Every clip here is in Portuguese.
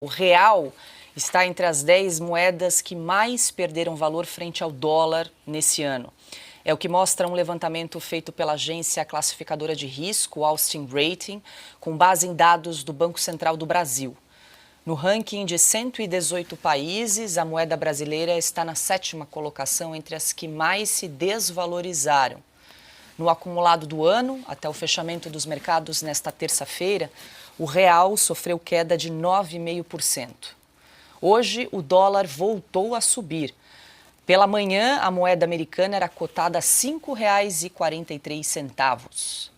O real está entre as 10 moedas que mais perderam valor frente ao dólar nesse ano. É o que mostra um levantamento feito pela agência classificadora de risco, Austin Rating, com base em dados do Banco Central do Brasil. No ranking de 118 países, a moeda brasileira está na 7ª colocação entre as que mais se desvalorizaram. No acumulado do ano, até o fechamento dos mercados nesta terça-feira, o real sofreu queda de 9,5%. Hoje, o dólar voltou a subir. Pela manhã, a moeda americana era cotada a R$ 5,43.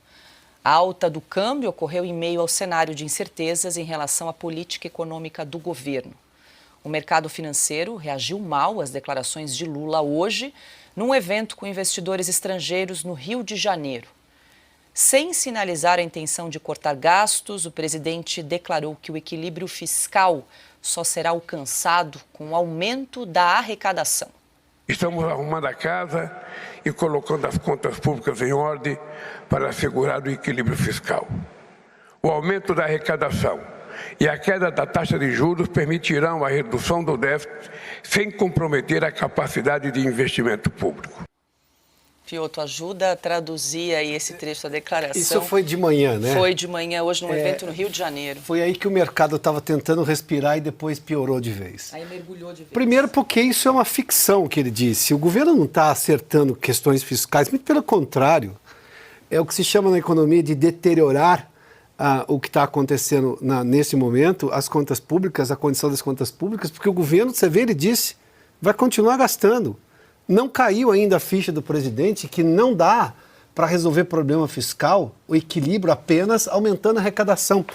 A alta do câmbio ocorreu em meio ao cenário de incertezas em relação à política econômica do governo. O mercado financeiro reagiu mal às declarações de Lula hoje, num evento com investidores estrangeiros no Rio de Janeiro. Sem sinalizar a intenção de cortar gastos, o presidente declarou que o equilíbrio fiscal só será alcançado com o aumento da arrecadação. Estamos arrumando a casa e colocando as contas públicas em ordem para assegurar o equilíbrio fiscal. O aumento da arrecadação e a queda da taxa de juros permitirão a redução do déficit sem comprometer a capacidade de investimento público. Fioto, ajuda a traduzir aí esse trecho da declaração. Isso foi de manhã, né? Foi de manhã, hoje num evento no Rio de Janeiro. Foi aí que o mercado estava tentando respirar e depois piorou de vez. Aí mergulhou de vez. Primeiro porque isso é uma ficção que ele disse. O governo não está acertando questões fiscais, muito pelo contrário. É o que se chama na economia de deteriorar o que está acontecendo nesse momento, as contas públicas, a condição das contas públicas, porque o governo, você vê, ele disse, vai continuar gastando. Não caiu ainda a ficha do presidente que não dá para resolver problema fiscal, o equilíbrio apenas aumentando a arrecadação.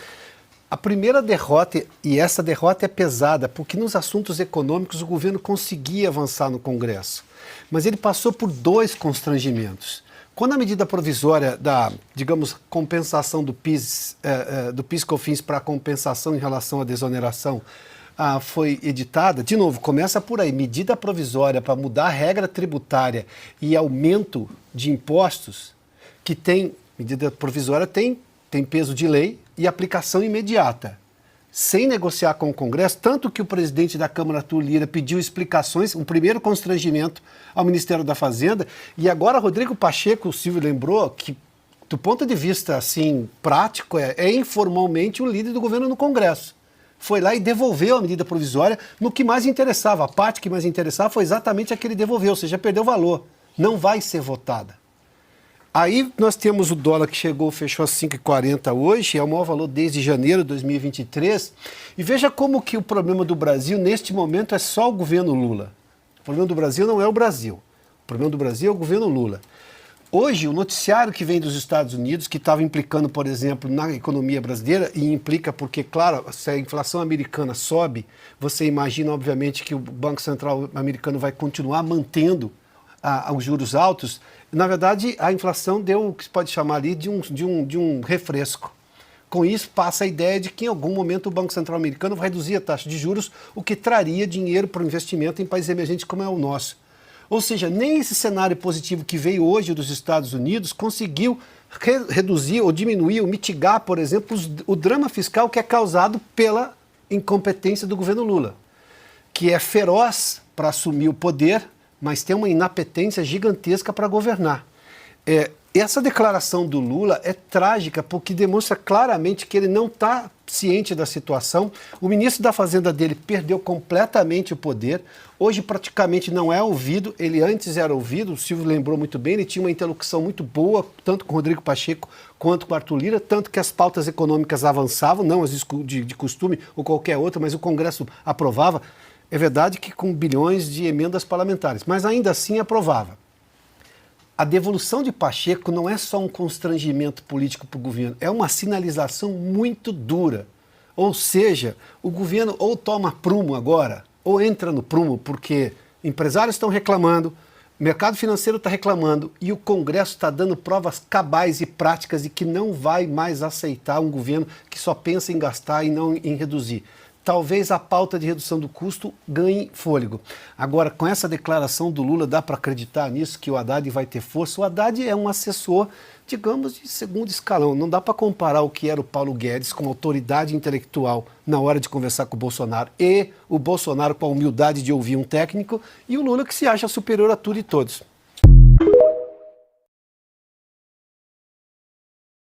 A primeira derrota, e essa derrota é pesada, porque nos assuntos econômicos o governo conseguia avançar no Congresso, mas ele passou por 2 constrangimentos. Quando a medida provisória da, digamos, compensação do PIS/COFINS para compensação em relação à desoneração foi editada, de novo, começa por aí, medida provisória para mudar a regra tributária e aumento de impostos, que tem, medida provisória tem peso de lei e aplicação imediata, sem negociar com o Congresso, tanto que o presidente da Câmara, Arthur Lira, pediu explicações, um primeiro constrangimento ao Ministério da Fazenda, e agora Rodrigo Pacheco, o Silvio lembrou, que do ponto de vista assim, prático, é informalmente o líder do governo no Congresso. Foi lá e devolveu a medida provisória no que mais interessava. A parte que mais interessava foi exatamente a que ele devolveu, ou seja, perdeu valor. Não vai ser votada. Aí nós temos o dólar que fechou a 5,40 hoje, é o maior valor desde janeiro de 2023. E veja como que o problema do Brasil, neste momento, é só o governo Lula. O problema do Brasil não é o Brasil. O problema do Brasil é o governo Lula. Hoje, o noticiário que vem dos Estados Unidos, que estava implicando, por exemplo, na economia brasileira, e implica porque, claro, se a inflação americana sobe, você imagina, obviamente, que o Banco Central americano vai continuar mantendo os juros altos. Na verdade, a inflação deu o que se pode chamar ali de um refresco. Com isso, passa a ideia de que, em algum momento, o Banco Central americano vai reduzir a taxa de juros, o que traria dinheiro para o investimento em países emergentes como é o nosso. Ou seja, nem esse cenário positivo que veio hoje dos Estados Unidos conseguiu reduzir ou diminuir ou mitigar, por exemplo, o drama fiscal que é causado pela incompetência do governo Lula, que é feroz para assumir o poder, mas tem uma inapetência gigantesca para governar. Essa declaração do Lula é trágica porque demonstra claramente que ele não está ciente da situação. O ministro da Fazenda dele perdeu completamente o poder. Hoje praticamente não é ouvido. Ele antes era ouvido, o Silvio lembrou muito bem, ele tinha uma interlocução muito boa, tanto com o Rodrigo Pacheco quanto com o Arthur Lira, tanto que as pautas econômicas avançavam, não as de costume ou qualquer outra, mas o Congresso aprovava. É verdade que com bilhões de emendas parlamentares, mas ainda assim aprovava. A devolução de Pacheco não é só um constrangimento político para o governo, é uma sinalização muito dura. Ou seja, o governo ou toma prumo agora, ou entra no prumo, porque empresários estão reclamando, o mercado financeiro está reclamando e o Congresso está dando provas cabais e práticas de que não vai mais aceitar um governo que só pensa em gastar e não em reduzir. talvez a pauta de redução do custo ganhe fôlego. Agora, com essa declaração do Lula, dá para acreditar nisso, que o Haddad vai ter força? O Haddad é um assessor, digamos, de segundo escalão. Não dá para comparar o que era o Paulo Guedes com autoridade intelectual na hora de conversar com o Bolsonaro e o Bolsonaro com a humildade de ouvir um técnico e o Lula que se acha superior a tudo e todos.